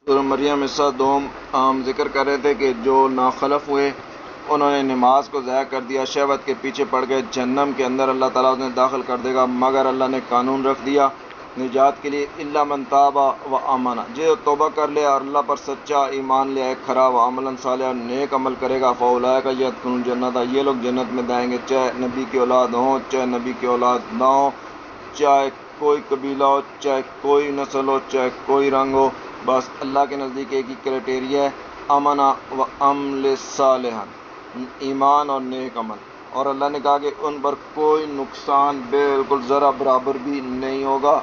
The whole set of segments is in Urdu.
سورہ مریم حصہ دوم ہم ذکر کر رہے تھے کہ جو ناخلف ہوئے انہوں نے نماز کو ضائع کر دیا، شہوت کے پیچھے پڑ گئے، جہنم کے اندر اللہ تعالیٰ انہیں داخل کر دے گا، مگر اللہ نے قانون رکھ دیا نجات کے لیے، الا من تاب و آمن، جو توبہ کر لے اور اللہ پر سچا ایمان لے آئے کھرا، و عملا صالحا، نیک عمل کرے گا، فاولئک یدخلون الجنۃ، یہ لوگ جنت میں جائیں گے، چاہے نبی کی اولاد ہوں چاہے نبی کی اولاد نہ ہوں، چاہے کوئی قبیلہ ہو، چاہے کوئی نسل ہو، چاہے کوئی رنگ ہو، بس اللہ کے نزدیک ایک ہی کرائٹیریا ہے، امنا و عمل صالحا، ایمان اور نیک عمل، اور اللہ نے کہا کہ ان پر کوئی نقصان بالکل ذرا برابر بھی نہیں ہوگا،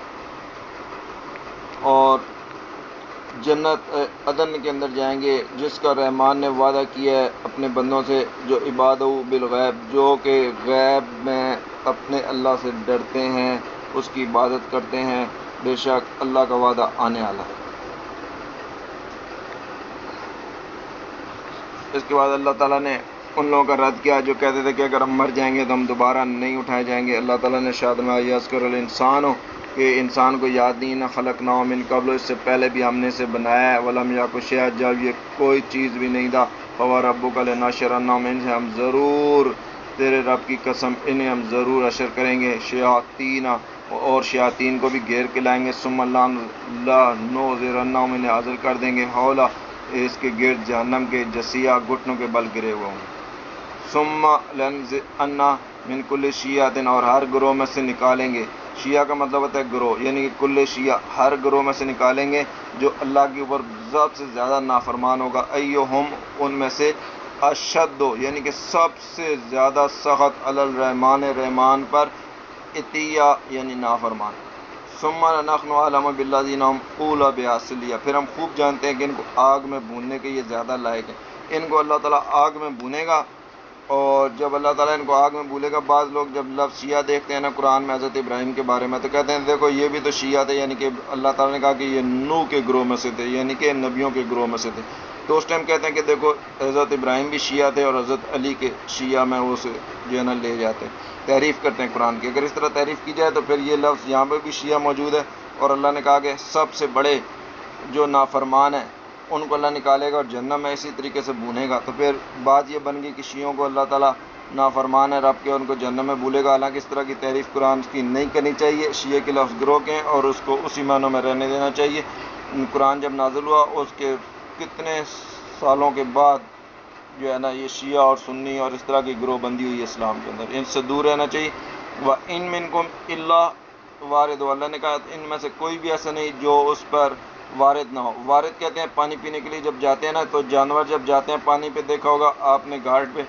اور جنت عدن کے اندر جائیں گے جس کا رحمان نے وعدہ کیا ہے اپنے بندوں سے، جو عبادہ بالغیب، جو کہ غیب میں اپنے اللہ سے ڈرتے ہیں، اس کی عبادت کرتے ہیں، بے شک اللہ کا وعدہ آنے والا ہے۔ اس کے بعد اللہ تعالیٰ نے ان لوگوں کا رد کیا جو کہتے تھے کہ اگر ہم مر جائیں گے تو ہم دوبارہ نہیں اٹھائے جائیں گے۔ اللہ تعالیٰ نے شاید میں یذکر الانسان ہو کہ انسان کو یاد نہیں، نہ خلقناہ من قبل، اس سے پہلے بھی ہم نے اسے بنایا ہے، ولم یک شیئا، جب یہ کوئی چیز بھی نہیں تھا، فوربک لنحشرنہم، انہیں ہم ضرور، تیرے رب کی قسم، انہیں ہم ضرور حشر کریں گے، شیاطین، اور شیاطین کو بھی گھیر کے لائیں گے، ثم لنحضرنہم، انہیں حاضر کر دیں گے، حول اس کے گرد جہنم کے، جثیا، گھٹنوں کے بل گرے ہوئے ہوں گے، ثم لنزعن من کل شیعۃ، اور ہر گروہ میں سے نکالیں گے، شیعہ کا مطلب ہوتا ہے گروہ، یعنی کہ کل شیعہ، ہر گروہ میں سے نکالیں گے جو اللہ کے اوپر سب سے زیادہ نافرمان ہوگا، ایہم، ان میں سے، اشد، یعنی کہ سب سے زیادہ سخت، علی الرحمن، رحمان پر، عتیہ یعنی نافرمان، ثم نحن اعلم بالذین هم اولى بها، پھر ہم خوب جانتے ہیں کہ ان کو آگ میں بھوننے کے یہ زیادہ لائق ہیں، ان کو اللہ تعالیٰ آگ میں بھونے گا، اور جب اللہ تعالیٰ ان کو آگ میں بھولے گا، بعض لوگ جب لفظ شیعہ دیکھتے ہیں نا قرآن میں حضرت ابراہیم کے بارے میں، تو کہتے ہیں دیکھو یہ بھی تو شیعہ تھے، یعنی کہ اللہ تعالیٰ نے کہا کہ یہ نوح کے گروہ میں سے تھے، یعنی کہ نبیوں کے گروہ میں سے تھے، تو اس ٹائم کہتے ہیں کہ دیکھو حضرت ابراہیم بھی شیعہ تھے اور حضرت علی کے شیعہ میں وہ سے جو ہے نا لے جاتے ہیں، تعریف کرتے ہیں قرآن کی، اگر اس طرح تعریف کی جائے تو پھر یہ لفظ یہاں پہ بھی شیعہ موجود ہے، اور اللہ نے کہا کہ سب سے بڑے جو نافرمان ہیں ان کو اللہ نکالے گا اور جہنم میں اسی طریقے سے بھونے گا، تو پھر بات یہ بن گئی کہ شیعوں کو اللہ تعالیٰ نافرمان ہے رب کے، ان کو جہنم میں بھولے گا، حالانکہ اس طرح کی تعریف قرآن کی نہیں کرنی چاہیے، شیعہ کے لفظ گروہ کے ہیں اور اس کو اسی معنوں میں رہنے دینا چاہیے۔ قرآن جب نازل ہوا اس کے کتنے سالوں کے بعد جو ہے نا یہ شیعہ اور سنی اور اس طرح کی گروہ بندی ہوئی ہے اسلام کے اندر، ان سے دور رہنا چاہیے۔ وَإِن مِّنكُمْ إِلَّا وَارِدُهَا، اللہ نے کہا ان میں سے کوئی بھی ایسا نہیں جو اس پر وارد نہ ہو، وارد کہتے ہیں پانی پینے کے لیے جب جاتے ہیں نا، تو جانور جب جاتے ہیں پانی پہ، دیکھا ہوگا آپ نے گھاٹ پہ،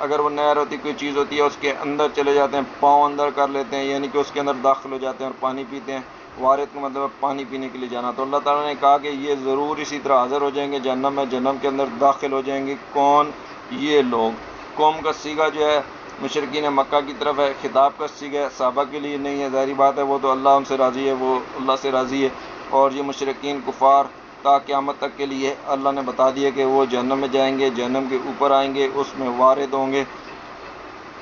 اگر وہ نہر ہوتی کوئی چیز ہوتی ہے اس کے اندر چلے جاتے ہیں، پاؤں اندر کر لیتے ہیں، یعنی کہ اس کے اندر داخل ہو جاتے ہیں اور پانی پیتے ہیں، وارد کا مطلب ہے پانی پینے کے لیے جانا، تو اللہ تعالیٰ نے کہا کہ یہ ضرور اسی طرح حاضر ہو جائیں گے جہنم میں، جہنم کے اندر داخل ہو جائیں گے، کون؟ یہ لوگ۔ قوم کا صیغہ جو ہے مشرکین مکہ کی طرف ہے، خطاب کا صیغہ ہے، صحابہ کے لیے نہیں ہے، ظاہری بات ہے وہ تو اللہ ان سے راضی ہے، وہ اللہ سے راضی ہے، اور یہ مشرکین کفار تا قیامت تک کے لیے اللہ نے بتا دیا کہ وہ جہنم میں جائیں گے، جہنم کے اوپر آئیں گے، اس میں وارد ہوں گے،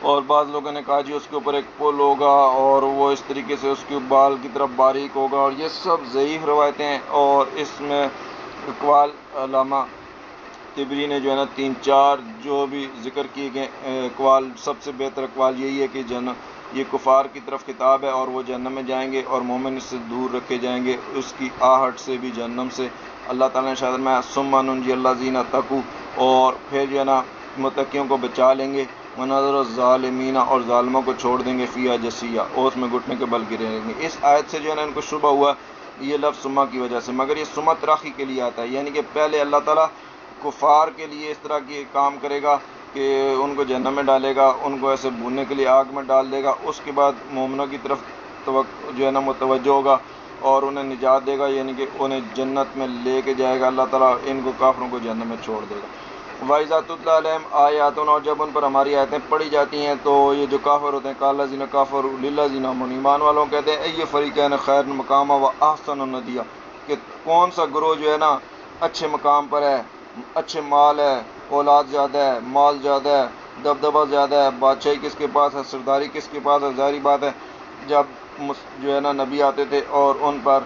اور بعض لوگوں نے کہا جی اس کے اوپر ایک پل ہوگا اور وہ اس طریقے سے اس کے بال کی طرف باریک ہوگا، اور یہ سب ضعیف روایتیں ہیں، اور اس میں اقوال علامہ طبری نے جو ہے نا 3-4 جو بھی ذکر کیے گئے اقوال، سب سے بہتر اقوال یہی ہے کہ یہ کفار کی طرف خطاب ہے اور وہ جہنم میں جائیں گے اور مومن اس سے دور رکھے جائیں گے، اس کی آہٹ سے بھی جہنم سے، اللہ تعالیٰ نے شاید میں ثم ننجی الذین اتقوا، اور پھر جو ہے نا متقیوں کو بچا لیں گے، ونذر الظالمین، اور ظالموں کو چھوڑ دیں گے، فیہا جثیا، اوس میں گھٹنے کے بل گرے رہیں گے۔ اس آیت سے جو ہے نا ان کو شبہ ہوا یہ لفظ سما کی وجہ سے، مگر یہ سما تراخی کے لیے آتا ہے، یعنی کہ پہلے اللہ تعالیٰ کفار کے لیے اس طرح کی کام کرے گا کہ ان کو جہنم میں ڈالے گا، ان کو ایسے بھوننے کے لیے آگ میں ڈال دے گا، اس کے بعد مومنوں کی طرف جو ہے نا متوجہ ہوگا اور انہیں نجات دے گا، یعنی کہ انہیں جنت میں لے کے جائے گا اللہ تعالیٰ، ان کو کافروں کو جہنم میں چھوڑ دے گا۔ وَإِذَا تُتْلَىٰ عَلَيْهِمْ آيَاتُنَا، اور جب ان پر ہماری آیتیں پڑھی جاتی ہیں تو یہ جو کافر ہوتے ہیں، قَالَ الَّذِينَ كَفَرُوا لِلَّذِينَ آمَنُوا، ایمان والوں کہتے ہیں اَيُّ الْفَرِيقَيْنِ خَيْرٌ مَّقَامًا وَأَحْسَنُ نَدِيًّا، کہ کون سا گروہ جو ہے نا اچھے مقام پر ہے، اچھے مال ہے، اولاد زیادہ ہے، مال زیادہ ہے، دبدبہ زیادہ ہے، بادشاہی کس کے پاس ہے، سرداری کس کے پاس ہے، ظاہری بات ہے جب جو ہے نا نبی آتے تھے اور ان پر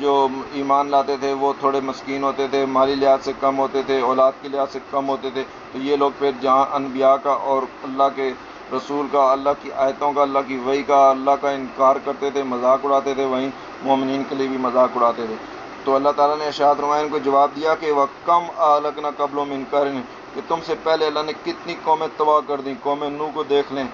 جو ایمان لاتے تھے وہ تھوڑے مسکین ہوتے تھے، مالی لحاظ سے کم ہوتے تھے، اولاد کے لحاظ سے کم ہوتے تھے، تو یہ لوگ پھر جہاں انبیاء کا اور اللہ کے رسول کا، اللہ کی آیتوں کا، اللہ کی وحی کا، اللہ کا انکار کرتے تھے، مذاق اڑاتے تھے، وہیں مومنین کے لیے بھی مذاق اڑاتے تھے۔ تو اللہ تعالیٰ نے ارشاد فرمایا ان کو جواب دیا کہ وَكَمْ أَهْلَكْنَا قَبْلَهُم مِّن قَرْنٍ، کہ تم سے پہلے اللہ نے کتنی قومیں تباہ کر دیں۔ قوم نوح کو دیکھ لیں،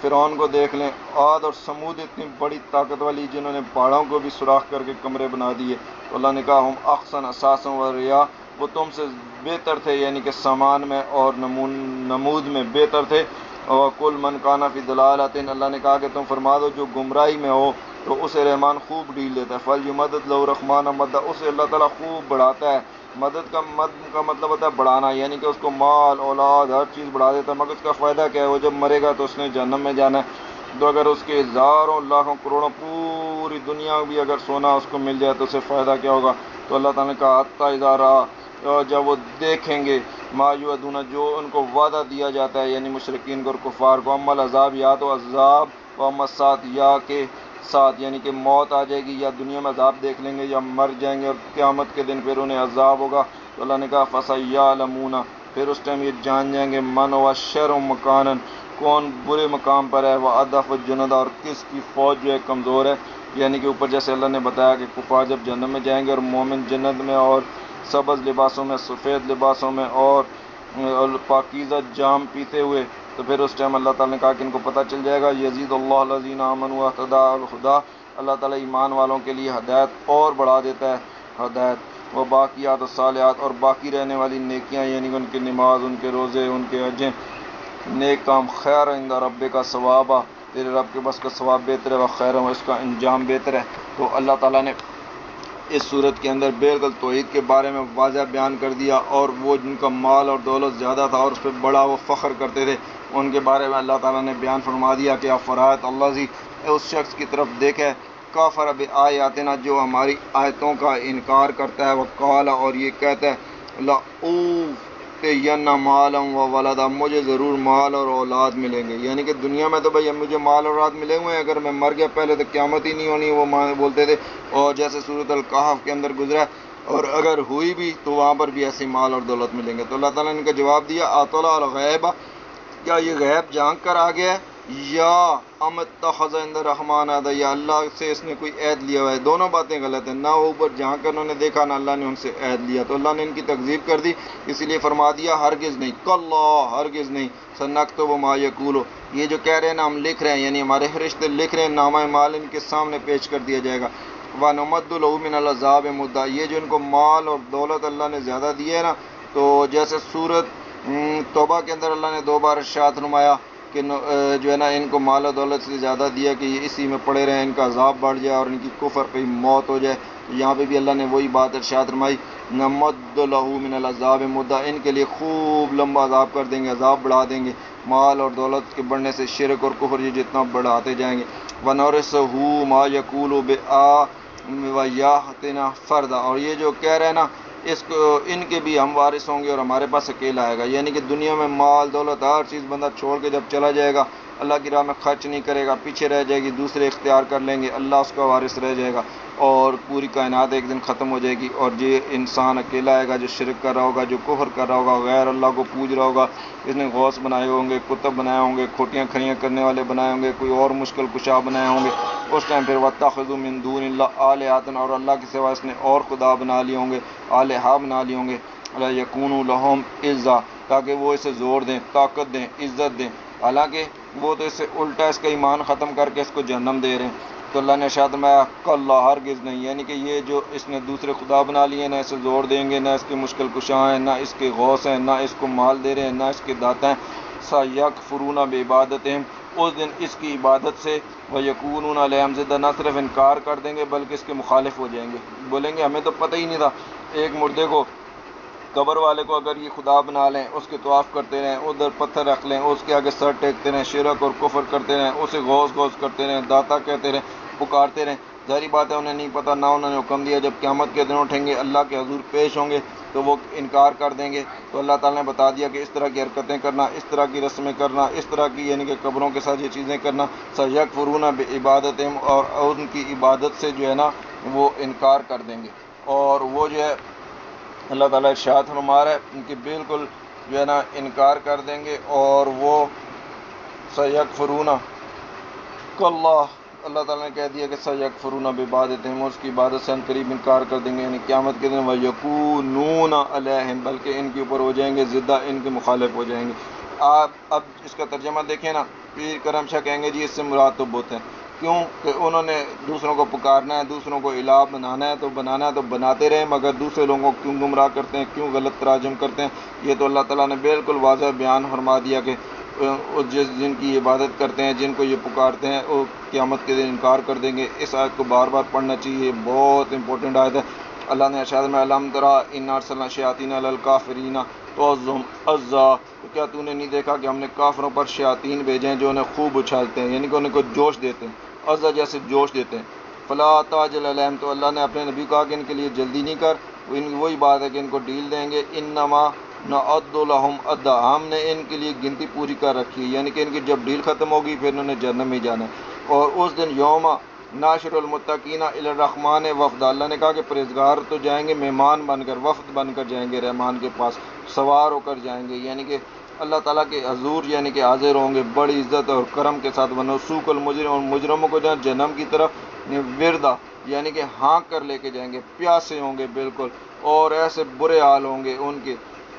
فرعون کو دیکھ لیں، عاد اور سمود اتنی بڑی طاقت والی جنہوں نے پہاڑوں کو بھی سوراخ کر کے کمرے بنا دیے۔ تو اللہ نے کہا ہم احسن اساسا و ریا، وہ تم سے بہتر تھے، یعنی کہ سامان میں اور نمود میں بہتر تھے۔ اور کل من کانا فی ضلالۃ، اللہ نے کہا کہ تم فرما دو جو گمراہی میں ہو تو اسے رحمان خوب ڈھیل دیتا ہے۔ فَلْيُمَدِّدْ لَهُ الرَّحْمَٰنُ مَدًّا، اسے اللہ تعالیٰ خوب بڑھاتا ہے۔ مدد کا مطلب ہوتا ہے بڑھانا، یعنی کہ اس کو مال اولاد ہر چیز بڑھا دیتا ہے، مگر اس کا فائدہ کیا ہے؟ وہ جب مرے گا تو اس نے جہنم میں جانا ہے۔ تو اگر اس کے ہزاروں لاکھوں کروڑوں پوری دنیا بھی اگر سونا اس کو مل جائے تو اسے فائدہ کیا ہوگا؟ تو اللہ تعالیٰ نے کہا حتیٰ اذا رأى، جب وہ دیکھیں گے ما یوعدون، جو ان کو وعدہ دیا جاتا ہے، یعنی مشرکین کو اور کفار کو، اما العذاب، یا تو عذاب، و اما الساعۃ، یا کے ساتھ، یعنی کہ موت آ جائے گی، یا دنیا میں عذاب دیکھ لیں گے، یا مر جائیں گے اور قیامت کے دن پھر انہیں عذاب ہوگا۔ تو اللہ نے کہا فَسَيَعْلَمُونَ، پھر اس ٹائم یہ جان جائیں گے من هو شر مکانا، کون برے مقام پر ہے، وَأَضْعَفُ جُنْدًا، اور کس کی فوج جو ہے کمزور ہے۔ یعنی کہ اوپر جیسے اللہ نے بتایا کہ کفار جب جہنم میں جائیں گے اور مومن جنت میں اور سبز لباسوں میں، سفید لباسوں میں اور پاکیزہ جام پیتے ہوئے، تو پھر اس ٹائم اللہ تعالیٰ نے کہا کہ ان کو پتہ چل جائے گا یزید اللہ الذین آمنوا واہتدوا الہدیٰ، اللہ تعالیٰ ایمان والوں کے لیے ہدایت اور بڑھا دیتا ہے، ہدایت۔ وہ باقیات الصالحات، اور باقی رہنے والی نیکیاں، یعنی کہ ان کی نماز، ان کے روزے، ان کے حجیں، نیک کام، خیر عند رب کا ثوابہ، تیرے رب کے بس کا ثواب بہتر ہے، وخیر، اس کا انجام بہتر ہے۔ تو اللہ تعالیٰ نے اس صورت کے اندر بالکل توحید کے بارے میں واضح بیان کر دیا، اور وہ جن کا مال اور دولت زیادہ تھا اور اس پہ بڑا وہ فخر کرتے تھے، ان کے بارے میں اللہ تعالیٰ نے بیان فرما دیا کہ افراد اللہ جی، اس شخص کی طرف دیکھے کافر بآیاتنا، جو ہماری آیتوں کا انکار کرتا ہے، وقال، اور یہ کہتا ہے لأوتین مالا و ولدا، مجھے ضرور مال اور اولاد ملیں گے۔ یعنی کہ دنیا میں تو بھائی مجھے مال اور اولاد ملے ہوئے ہیں، اگر میں مر گیا پہلے تو قیامت ہی نہیں ہونی، وہ بولتے تھے، اور جیسے سورۃ الکہف کے اندر گزرا، اور اگر ہوئی بھی تو وہاں پر بھی ایسے مال اور دولت ملیں گے۔ تو اللہ تعالیٰ نے ان کا جواب دیا اطلع الغیب، کیا یہ غیب جانک کر آ گیا ہے، یا ام اتخذ عند الرحمن عہدا، یا اللہ سے اس نے کوئی عہد لیا ہوا ہے۔ دونوں باتیں غلط ہیں، نہ وہ اوپر جہاں کر انہوں نے دیکھا، نہ اللہ نے ان سے عہد لیا۔ تو اللہ نے ان کی تکذیب کر دی، اسی لیے فرما دیا ہرگز نہیں، کلا، ہرگز نہیں، سنکتب ما یقولو، یہ جو کہہ رہے ہیں نا ہم لکھ رہے ہیں، یعنی ہمارے فرشتے لکھ رہے ہیں، نامہ مال ان کے سامنے پیش کر دیا جائے گا۔ وَنُمَدُّ لَهُ مِنَ الْعَذَابِ مُدًّا، یہ جو ان کو مال اور دولت اللہ نے زیادہ دی ہے نا، تو جیسے سورۃ توبہ کے اندر اللہ نے 2 بار ارشاد فرمایا کہ جو ہے نا ان کو مال و دولت سے زیادہ دیا کہ یہ اسی میں پڑے رہیں، ان کا عذاب بڑھ جائے اور ان کی کفر پہ موت ہو جائے۔ یہاں پہ بھی اللہ نے وہی بات ارشاد فرمائی، نمد لہو من العذاب مدہ، ان کے لیے خوب لمبا عذاب کر دیں گے، عذاب بڑھا دیں گے، مال اور دولت کے بڑھنے سے شرک اور کفر یہ جتنا بڑھاتے جائیں گے۔ وَنُرِثُهُ مَا يَقُولُ بِآيَاتِنَا فَرْدًا، اور یہ جو کہہ رہے ہیں نا اس کو، ان کے بھی ہم وارث ہوں گے اور ہمارے پاس اکیلا آئے گا۔ یعنی کہ دنیا میں مال دولت ہر چیز بندہ چھوڑ کے جب چلا جائے گا، اللہ کی راہ میں خرچ نہیں کرے گا، پیچھے رہ جائے گی، دوسرے اختیار کر لیں گے، اللہ اس کا وارث رہ جائے گا، اور پوری کائنات ایک دن ختم ہو جائے گی، اور یہ انسان اکیلا آئے گا جو شرک کر رہا ہوگا، جو کفر کر رہا ہوگا، غیر اللہ کو پوج رہا ہوگا، اس نے غوث بنائے ہوں گے، کتب بنائے ہوں گے، کھوٹیاں کھڑیاں کرنے والے بنائے ہوں گے، کوئی اور مشکل کشا بنائے ہوں گے، اس ٹائم پھر وَاتَّخَذُوا مِن دُونِ اللَّهِ آلِهَةً، اور اللہ کے سوا اس نے اور خدا بنا لیے ہوں گے، آلہہ بنا لیے ہوں گے، یکونوا لہم عزا، تاکہ وہ اسے زور دیں، طاقت دیں، عزت دیں، حالانکہ وہ تو اس سے الٹا اس کا ایمان ختم کر کے اس کو جہنم دے رہے ہیں۔ تو اللہ نے ارشاد فرمایا کلا، ہرگز نہیں، یعنی کہ یہ جو اس نے دوسرے خدا بنا لیے، نہ اسے زور دیں گے، نہ اس کے مشکل کشاں ہیں، نہ اس کے غوث ہیں، نہ اس کو مال دے رہے ہیں، نہ اس کے داتا ہیں، سَيَكْفُرُونَ بِعِبَادَتِهِمْ، اس دن اس کی عبادت سے، وَيَكُونُونَ عَلَيْهِمْ ضِدًّا، نہ صرف انکار کر دیں گے بلکہ اس کے مخالف ہو جائیں گے، بولیں گے ہمیں تو پتہ ہی نہیں تھا۔ ایک مردے کو، قبر والے کو اگر یہ خدا بنا لیں، اس کے طواف کرتے رہیں، ادھر پتھر رکھ لیں، اس کے آگے سر ٹیکتے رہیں، شرک اور کفر کرتے رہیں، اسے غوث کرتے رہیں، داتا کہتے رہیں، پکارتے رہیں، ظاہری بات ہے انہیں نہیں پتہ، نہ انہوں نے حکم دیا، جب قیامت کے دن اٹھیں گے اللہ کے حضور پیش ہوں گے تو وہ انکار کر دیں گے۔ تو اللہ تعالیٰ نے بتا دیا کہ اس طرح کی حرکتیں کرنا، اس طرح کی رسمیں کرنا، اس طرح کی یعنی کہ قبروں کے ساتھ یہ چیزیں کرنا، سَيَكْفُرُونَ بِعِبَادَتِهِمْ، اور ان کی عبادت سے جو ہے نا وہ انکار کر دیں گے، اور وہ جو ہے اللہ تعالیٰ ارشاد فرما رہا ہے ان کی بالکل جو ہے نا انکار کر دیں گے، اور وہ سیکفرون کاللہ، اللہ تعالیٰ نے کہہ دیا کہ سیکفرون بعبادتہم، اس کی عبادت سے ان قریب انکار کر دیں گے، یعنی قیامت کے دن ویکونون علیہم، بلکہ ان کے اوپر ہو جائیں گے ضدہ، ان کے مخالف ہو جائیں گے۔ آپ اب اس کا ترجمہ دیکھیں نا، پیر کرم شاہ کہیں گے جی اس سے مراد تو بت ہیں، کیوں کہ انہوں نے دوسروں کو پکارنا ہے، دوسروں کو الہ بنانا ہے تو بناتے رہے، مگر دوسرے لوگوں کو کیوں گمراہ کرتے ہیں، کیوں غلط تراجم کرتے ہیں؟ یہ تو اللہ تعالیٰ نے بالکل واضح بیان فرما دیا کہ جن کی عبادت کرتے ہیں، جن کو یہ پکارتے ہیں، وہ قیامت کے دن انکار کر دیں گے۔ اس آیت کو بار بار پڑھنا چاہیے، بہت امپورٹنٹ آیت ہے۔ اللہ نے ارشاد میں الم تری انا ارسلنا الشیاطین علی الکافرین تعظم عزا، تو کیا تو نے نہیں دیکھا کہ ہم نے کافروں پر شیاطین بھیجے ہیں جو انہیں خوب اچھالتے ہیں، یعنی کہ انہیں کو جوش دیتے ہیں، عزا جیسے جوش دیتے ہیں۔ فلا تعجل علیہم، تو اللہ نے اپنے نبی کو کہا کہ ان کے لیے جلدی نہیں کر، وہی بات ہے کہ ان کو ڈیل دیں گے۔ انما نعد لہم عدا، ہم نے ان کے لیے گنتی پوری کر رکھی ہے، یعنی کہ ان کی جب ڈیل ختم ہوگی پھر انہوں نے جہنم میں جانا ہے۔ اور اس دن یوم ناشر المتقین الی الرحمن وفدا، اللہ نے کہا کہ پرہیزگار تو جائیں گے مہمان بن کر، وفد بن کر جائیں گے رحمان کے پاس، سوار ہو کر جائیں گے، یعنی کہ اللہ تعالیٰ کے حضور یعنی کہ حاضر ہوں گے بڑی عزت اور کرم کے ساتھ۔ ونسوق المجرم، اور مجرموں کو جہاں جہنم کی طرف وردا، یعنی کہ ہانک کر لے کے جائیں گے، پیاسے ہوں گے بالکل، اور ایسے برے حال ہوں گے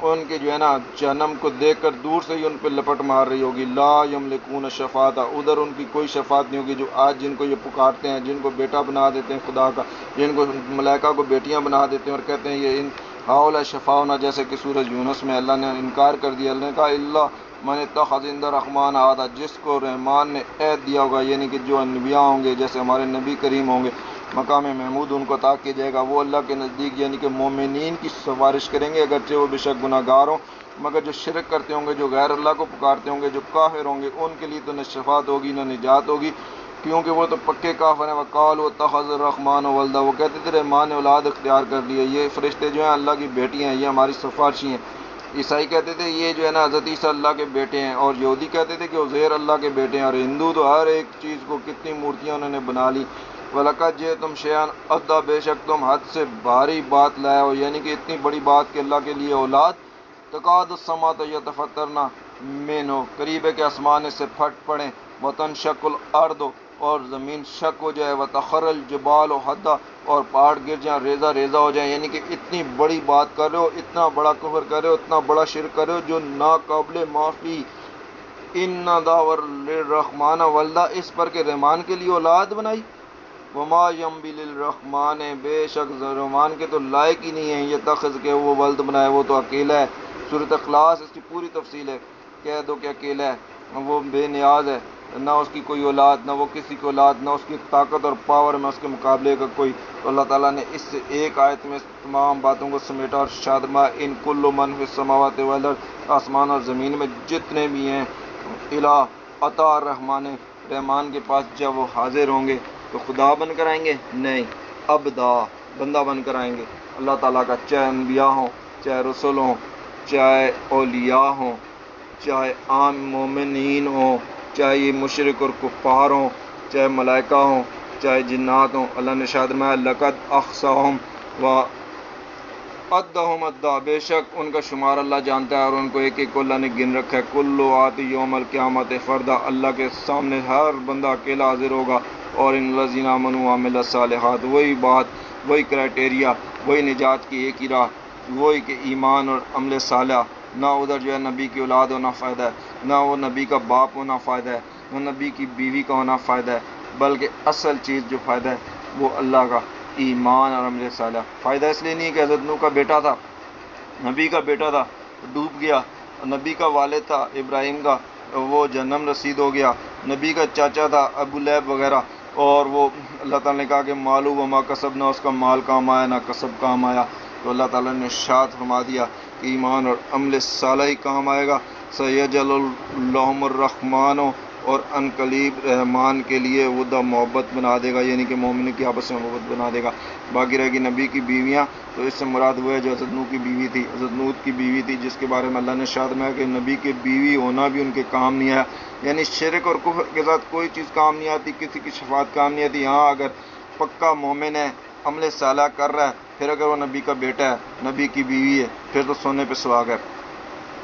ان کے جو ہے نا جہنم کو دیکھ کر دور سے ہی ان پہ لپٹ مار رہی ہوگی۔ لا یملکون شفاعت، ادھر ان کی کوئی شفاعت نہیں ہوگی۔ جو آج جن کو یہ پکارتے ہیں، جن کو بیٹا بنا دیتے ہیں خدا کا، جن کو ملائکہ کو بیٹیاں بنا دیتے ہیں اور کہتے ہیں یہ ہاؤلا شفاؤنا، جیسے کہ سورج یونس میں اللہ نے انکار کر دیا، اللہ نے کہا اللہ من اتخذ عند الرحمن عہدا، جس کو رحمان نے عہد دیا ہوگا، یعنی کہ جو انبیاء ہوں گے، جیسے ہمارے نبی کریم ہوں گے، مقام محمود ان کو عطا کیا جائے گا، وہ اللہ کے نزدیک یعنی کہ مومنین کی سفارش کریں گے، اگرچہ وہ بے شک گناہ گار ہوں، مگر جو شرک کرتے ہوں گے، جو غیر اللہ کو پکارتے ہوں گے، جو کافر ہوں گے، ان کے لیے تو نہ شفاعت ہوگی نہ نجات ہوگی، کیونکہ وہ تو پکے کافر ہیں۔ وقالوا اتخذ الرحمن ولدا، وہ کہتے تھے رحمان نے اولاد اختیار کر لی ہے، یہ فرشتے جو ہیں اللہ کی بیٹیاں ہیں، یہ ہماری سفارشی ہیں۔ عیسائی کہتے تھے یہ جو ہے نا حضرت عیسیٰ اللہ کے بیٹے ہیں، اور یہودی کہتے تھے کہ عزیر اللہ کے بیٹے ہیں، اور ہندو تو ہر ایک چیز کو کتنی مورتیاں انہوں نے بنا لی۔ وَلَقَدْ جِئْتُمْ شَيْئًا اَدَّىٰ، بے شک تم حد سے بھاری بات لائے ہو، یعنی کہ اتنی بڑی بات کہ اللہ کے لیے اولاد۔ تَكَادُ السَّمَاوَاتُ يَتَفَطَّرْنَ مِنْهُ، قریب ہے کہ آسمان اس سے پھٹ پڑیں، وَتَنشَقُّ الْأَرْضُ، اور زمین شک ہو جائے، وَتَخِرُّ الْجِبَالُ هَدًّا، اور پہاڑ گر جائیں، ریزہ ریزہ ہو جائیں، یعنی کہ اتنی بڑی بات کر رہے ہو، اتنا بڑا کفر کر رہے ہو، اتنا بڑا شرک کر رہے ہو جو ناقابل معافی۔ ان داور للرحمن ولدا، اس پر کہ رحمان کے لیے اولاد بنائی۔ وما ينبغي للرحمن، بے شک رحمان کے تو لائق ہی نہیں ہے یہ تخذ کے وہ ولد بنائے، وہ تو اکیلا ہے۔ سورۃ اخلاص اس کی پوری تفصیل ہے، کہہ دو کہ اکیلا ہے، وہ بے نیاز ہے، نہ اس کی کوئی اولاد، نہ وہ کسی کی اولاد، نہ اس کی طاقت اور پاور میں اس کے مقابلے کا کوئی۔ تو اللہ تعالیٰ نے اس سے ایک آیت میں تمام باتوں کو سمیٹا، اور شادما ان کل من فی السماوات والارض، آسمان اور زمین میں جتنے بھی ہیں، الہ عطا رحمان، رحمان کے پاس جب وہ حاضر ہوں گے تو خدا بن کر آئیں گے؟ نہیں، عبدا، بندہ بن کر آئیں گے اللہ تعالیٰ کا، چاہے انبیاء ہوں، چاہے رسول ہوں، چاہے اولیاء ہوں، چاہے عام مومنین ہوں، چاہے یہ مشرک اور کفار ہوں، چاہے ملائکہ ہوں، چاہے جنات ہوں۔ اللہ نے ارشاد میں لقد احصاہم وعدہم عدا، بے شک ان کا شمار اللہ جانتا ہے اور ان کو ایک ایک کو اللہ نے گن رکھا ہے۔ کل آتی یوم القیامت فردا، اللہ کے سامنے ہر بندہ اکیلا حاضر ہوگا۔ اور ان الذین آمنوا وعملوا الصالحات، وہی بات، وہی کرائٹیریا، وہی نجات کی ایک ہی راہ، وہی کہ ایمان اور عمل صالح، نہ ادھر جو ہے نبی کی اولاد ہونا فائدہ ہے، نہ وہ نبی کا باپ ہونا فائدہ ہے، نہ نبی کی بیوی کا ہونا فائدہ ہے، بلکہ اصل چیز جو فائدہ ہے وہ اللہ کا ایمان اور عمل صالح۔ فائدہ اس لیے نہیں کہ حضرت نوح کا بیٹا تھا، نبی کا بیٹا تھا، ڈوب گیا، نبی کا والد تھا ابراہیم کا، وہ جہنم رسید ہو گیا، نبی کا چاچا تھا ابو لہب وغیرہ، اور وہ اللہ تعالیٰ نے کہا کہ مالو وما کسب، نہ اس کا مال کام آیا نہ کسب کام آیا، تو اللہ تعالیٰ نے ارشاد فرما دیا کہ ایمان اور عمل صالح ہی کام آئے گا۔ سیجعل لہم الرحمن، اور ان قریب رحمان کے لیے ودا محبت بنا دے گا، یعنی کہ مومن کی آپس میں محبت بنا دے گا۔ باقی رہے گی نبی کی بیویاں، تو اس سے مراد وہ ہے جو حضرت نوح کی بیوی تھی، حضرت نوح کی بیوی تھی، جس کے بارے میں اللہ نے ارشاد میں کہ نبی کی بیوی ہونا بھی ان کے کام نہیں آیا، یعنی شرک اور کفر کے ساتھ کوئی چیز کام نہیں آتی، کسی کی شفاعت کام نہیں آتی۔ ہاں اگر پکا مومن ہے، عمل صالح کر رہا ہے، پھر اگر وہ نبی کا بیٹا ہے، نبی کی بیوی ہے، پھر تو سونے پہ سہاگ ہے۔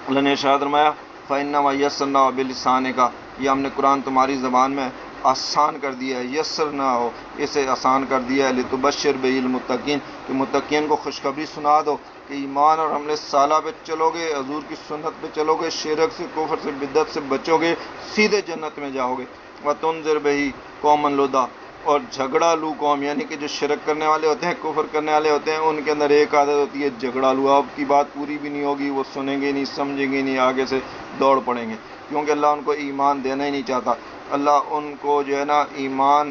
اللہ نے ارشاد فرمایا فَإِنَّمَا يَسَّرْنَاهُ بِلِسَانِكَ، یہ ہم نے قرآن تمہاری زبان میں آسان کر دیا ہے، یسر نہ ہو، اسے آسان کر دیا ہے، لِتُبَشِّرْ بِهِ الْمُتَّقِينَ، کہ متقین کو خوشخبری سنا دو کہ ایمان اور عمل صالح پہ چلو گے، حضور کی سنت پہ چلو گے، شرک سے، کفر سے، بدعت سے بچو گے، سیدھے جنت میں جاؤ گے۔ وَتُنذِرْ بِهِ قَوْمًا لُدًّا، اور جھگڑا لو قوم، یعنی کہ جو شرک کرنے والے ہوتے ہیں، کفر کرنے والے ہوتے ہیں، ان کے اندر ایک عادت ہوتی ہے جھگڑا لو، آپ کی بات پوری بھی نہیں ہوگی، وہ سنیں گے نہیں، سمجھیں گے نہیں، آگے سے دوڑ پڑیں گے، کیونکہ اللہ ان کو ایمان دینا ہی نہیں چاہتا، اللہ ان کو جو ہے نا ایمان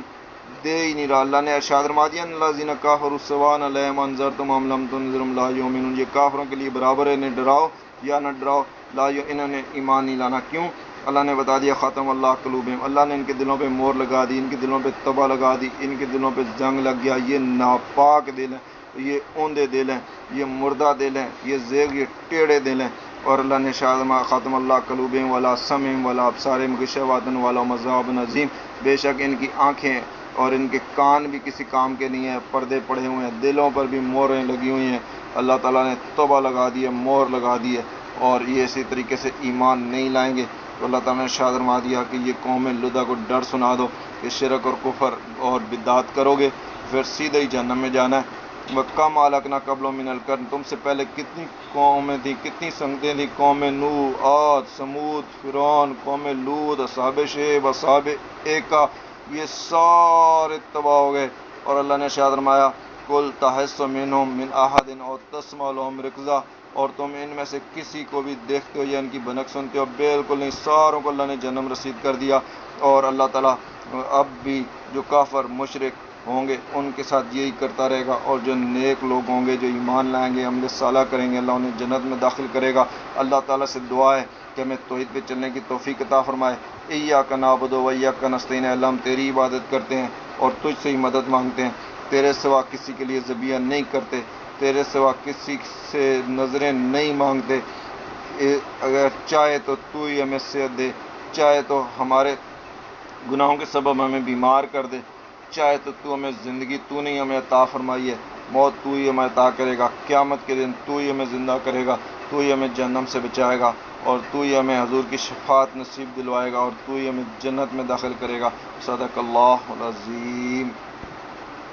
دے ہی نہیں رہا۔ اللہ نے ارشاد فرما دیا الذین کفروا سواء علیہم انذرتم ام لم تنذرہم لا یؤمنون، یہ کافروں کے لیے برابر ہے، انہیں ڈراؤ یا نہ ڈراؤ، انہوں نے ایمان نہیں لانا۔ کیوں؟ اللہ نے بتا دیا ختم اللہ قلوبہم، اللہ نے ان کے دلوں پہ مور لگا دی، ان کے دلوں پہ تباہ لگا دی، ان کے دلوں پہ زنگ لگ گیا، یہ ناپاک دل ہیں، یہ اوندے دل ہیں، یہ مردہ دل ہیں، یہ زیغ، یہ ٹیڑھے دل ہیں۔ اور اللہ نے ختم اللہ قلوبہم ولا سمعہم ولا ابصارہم غشاوۃ ولہم عذاب عظیم، بے شک ان کی آنکھیں اور ان کے کان بھی کسی کام کے نہیں ہیں، پردے پڑے ہوئے ہیں، دلوں پر بھی موریں لگی ہوئی ہیں، اللہ تعالیٰ نے توبہ لگا دی ہے، مور لگا دی ہے، اور یہ اسی طریقے سے ایمان نہیں لائیں گے۔ تو اللہ تعالیٰ نے ارشاد فرما دیا کہ یہ قوم لدہ کو ڈر سنا دو کہ شرک اور کفر اور بدعات کرو گے پھر سیدھے ہی جہنم میں جانا ہے۔ وَكَمْ أَهْلَكْنَا قَبْلَهُم مِّنَ الْقُرُونِ، تم سے پہلے کتنی قومیں تھیں، کتنی سنگتیں تھیں، قوم نوح، عاد، سمود، فرعون، قوم لوط، اصحاب شعیب، اصحاب ایکا، یہ سارے تباہ ہو گئے۔ اور اللہ نے ارشاد فرمایا قُلْ تَحِسُّ مِنْهُم مِّنْ أَحَدٍ أَوْ تَسْمَعُ لَهُمْ رِكْزًا، اور تم ان میں سے کسی کو بھی دیکھتے ہو یا ان کی بھنک سنتے ہو؟ بالکل نہیں، ساروں کو اللہ نے جہنم رسید کر دیا۔ اور اللہ تعالیٰ اب بھی جو کافر مشرک ہوں گے ان کے ساتھ یہی کرتا رہے گا، اور جو نیک لوگ ہوں گے، جو ایمان لائیں گے، عمل صالح کریں گے، اللہ انہیں جنت میں داخل کرے گا۔ اللہ تعالیٰ سے دعا ہے کہ ہمیں توحید پہ چلنے کی توفیق عطا فرمائے۔ ایاک نعبد و ایاک نستعین، اللہ ہم تیری عبادت کرتے ہیں اور تجھ سے ہی مدد مانگتے ہیں، تیرے سوا کسی کے لیے ذبیحہ نہیں کرتے، تیرے سوا کسی سے نظریں نہیں مانگتے، اگر چاہے تو تو ہی ہمیں صحت دے، چاہے تو ہمارے گناہوں کے سبب ہمیں بیمار کر دے، چاہے تو تو ہمیں زندگی تو نہیں ہمیں عطا فرمائی ہے، موت تو ہی ہمیں عطا کرے گا، قیامت کے دن تو ہی ہمیں زندہ کرے گا، تو ہی ہمیں جہنم سے بچائے گا، اور تو ہی ہمیں حضور کی شفاعت نصیب دلوائے گا، اور تو ہی ہمیں جنت میں داخل کرے گا۔ صدق اللہ العظیم۔